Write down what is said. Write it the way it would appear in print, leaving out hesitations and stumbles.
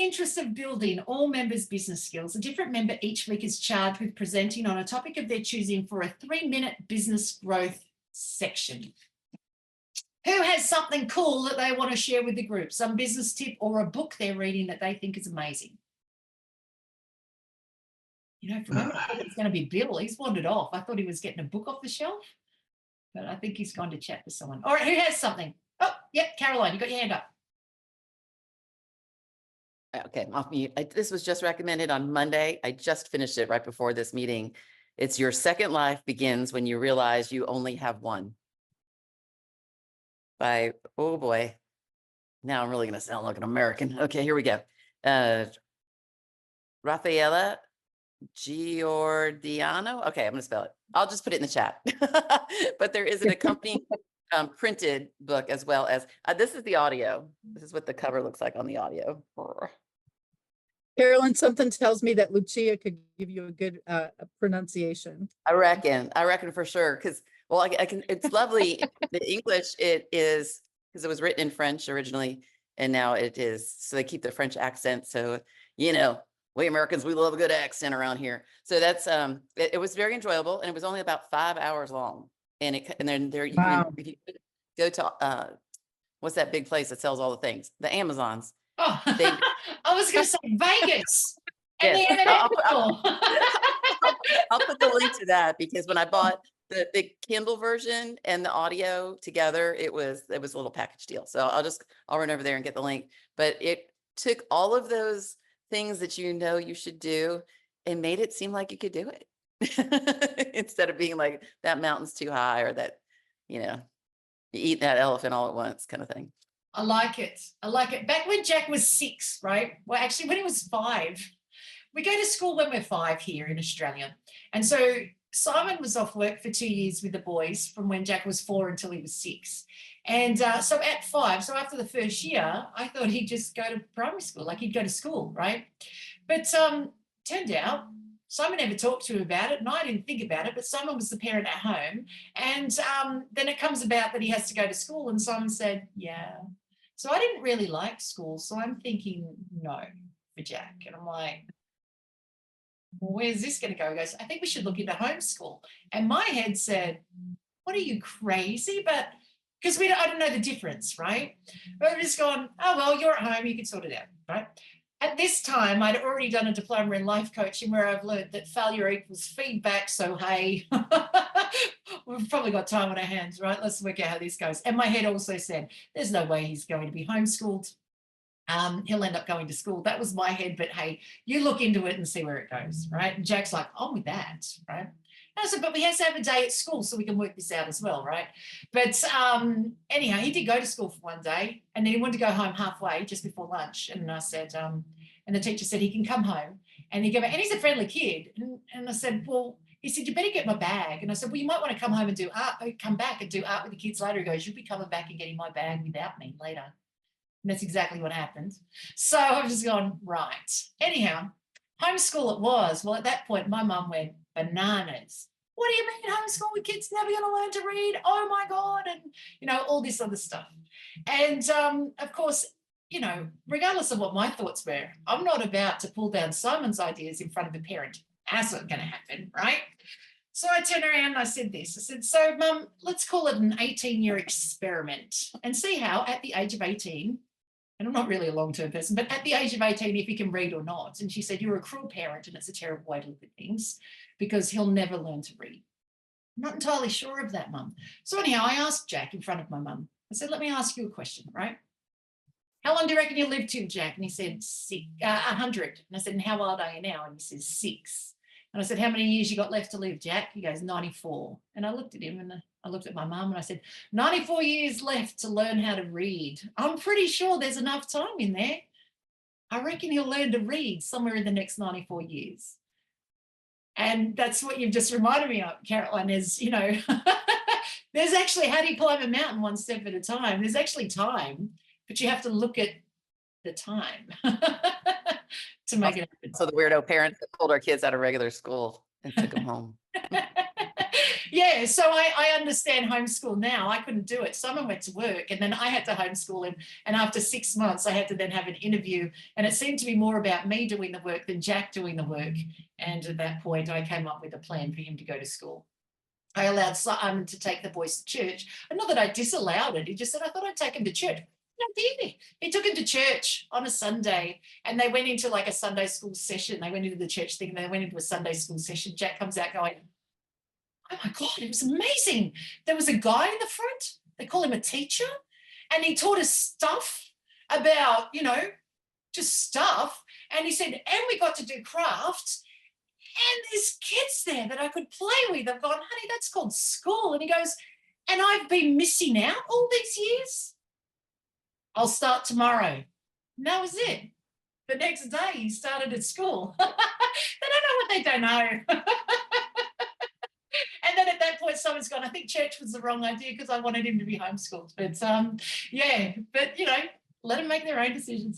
interest of building all members' business skills, a different member each week is charged with presenting on a topic of their choosing for a 3-minute business growth section. Who has something cool that they want to share with the group? Some business tip or a book they're reading that they think is amazing? You know, for a moment, I thought it was going to be Bill. He's wandered off. I thought he was getting a book off the shelf, but I think he's gone to chat with someone. All right, who has something? Oh, yep, Caroline, you got your hand up. Okay, I'm off mute. This was just recommended on Monday. I just finished it right before this meeting. It's Your Second Life Begins When You Realize You Only Have One. By, oh boy, now I'm really going to sound like an American. Okay, here we go. Raphaelle Giordano. Okay, I'm going to spell it. I'll just put it in the chat. But there is an accompanying printed book as well as, this is the audio. This is what the cover looks like on the audio. Carolyn, something tells me that Lucia could give you a good pronunciation. I reckon for sure. Because, well, I can, it's lovely. The English, it is, because it was written in French originally, and now it is, so they keep the French accent. So, you know, we Americans, we love a good accent around here. So that's, it was very enjoyable, and it was only about 5 hours long. And then there, you can, if you go to, what's that big place that sells all the things? The Amazons. Oh, I was going to say Vegas. And Yes. I'll I'll put the link to that, because when I bought the Kindle version and the audio together, it was a little package deal. So I'll run over there and get the link. But it took all of those things that you know you should do and made it seem like you could do it instead of being like that mountain's too high, or that, you know, you eat that elephant all at once kind of thing. I like it. I like it. Back when Jack was 6, right? Well, actually, when he was 5, we go to school when we're 5 here in Australia. And so Simon was off work for 2 years with the boys from when Jack was 4 until he was 6. And so at 5, so after the first year, I thought he'd just go to primary school, like he'd go to school, right? But turned out Simon never talked to him about it, and I didn't think about it, but Simon was the parent at home. And then it comes about that he has to go to school, and Simon said, yeah. So I didn't really like school, so I'm thinking no for Jack. And I'm like, well, where's this going to go? He goes, I think we should look into homeschool. And my head said, what are you, crazy? But because I don't know the difference, right? But I've just gone, oh, well, you're at home, you can sort it out, right? At this time, I'd already done a diploma in life coaching where I've learned that failure equals feedback. So, hey, we've probably got time on our hands, right? Let's work out how this goes. And my head also said, there's no way he's going to be homeschooled. He'll end up going to school. That was my head, but hey, you look into it and see where it goes, right? And Jack's like, I'm with that, right? And I said, but we have to have a day at school so we can work this out as well, right? But anyhow, he did go to school for one day, and then he wanted to go home halfway just before lunch. And I said, and the teacher said he can come home, and he came back, and he's a friendly kid. And I said, well, he said, you better get my bag. And I said, well, you might want to come home and do art, come back and do art with the kids later. He goes, you'll be coming back and getting my bag without me later. And that's exactly what happened. So I've just gone, right. Anyhow, homeschool it was. Well, at that point, my mum went bananas. What do you mean homeschool with kids never going to learn to read? Oh, my God. And, you know, all this other stuff. And, of course, you know, regardless of what my thoughts were, I'm not about to pull down Simon's ideas in front of a parent. That's not going to happen, right? So I turned around and I said this. I said, so, Mum, let's call it an 18-year experiment and see how at the age of 18, and I'm not really a long-term person, but at the age of 18, if he can read or not. And she said, you're a cruel parent and it's a terrible way to look at things because he'll never learn to read. I'm not entirely sure of that, Mum. So anyhow, I asked Jack in front of my mum. I said, let me ask you a question, right? How long do you reckon you'll live to, Jack? And he said, 100. And I said, and how old are you now? And he says, 6. And I said, how many years you got left to live, Jack? He goes, 94. And I looked at him and I looked at my mum and I said, 94 years left to learn how to read. I'm pretty sure there's enough time in there. I reckon he'll learn to read somewhere in the next 94 years. And that's what you've just reminded me of, Caroline, is, you know, there's actually, how do you climb a mountain one step at a time? There's actually time, but you have to look at the time to make it happen. So the weirdo parents that pulled our kids out of regular school and took them home. Yeah, so I understand homeschool now. I couldn't do it. Someone went to work and then I had to homeschool him. And after 6 months, I had to then have an interview. And it seemed to be more about me doing the work than Jack doing the work. And at that point, I came up with a plan for him to go to school. I allowed Simon to take the boys to church. And not that I disallowed it. He just said, I thought I'd take him to church. No, did he took him to church on a Sunday and they went into like a Sunday school session. They went into the church thing and they went into a Sunday school session. Jack comes out going, oh my God, it was amazing. There was a guy in the front, they call him a teacher, and he taught us stuff about, just stuff. And he said, and we got to do crafts. And there's kids there that I could play with. I've gone, honey, that's called school. And he goes, and I've been missing out all these years. I'll start tomorrow. And that was it. The next day he started at school. They don't know what they don't know. And then at that point, someone's gone, I think church was the wrong idea because I wanted him to be homeschooled. But let them make their own decisions.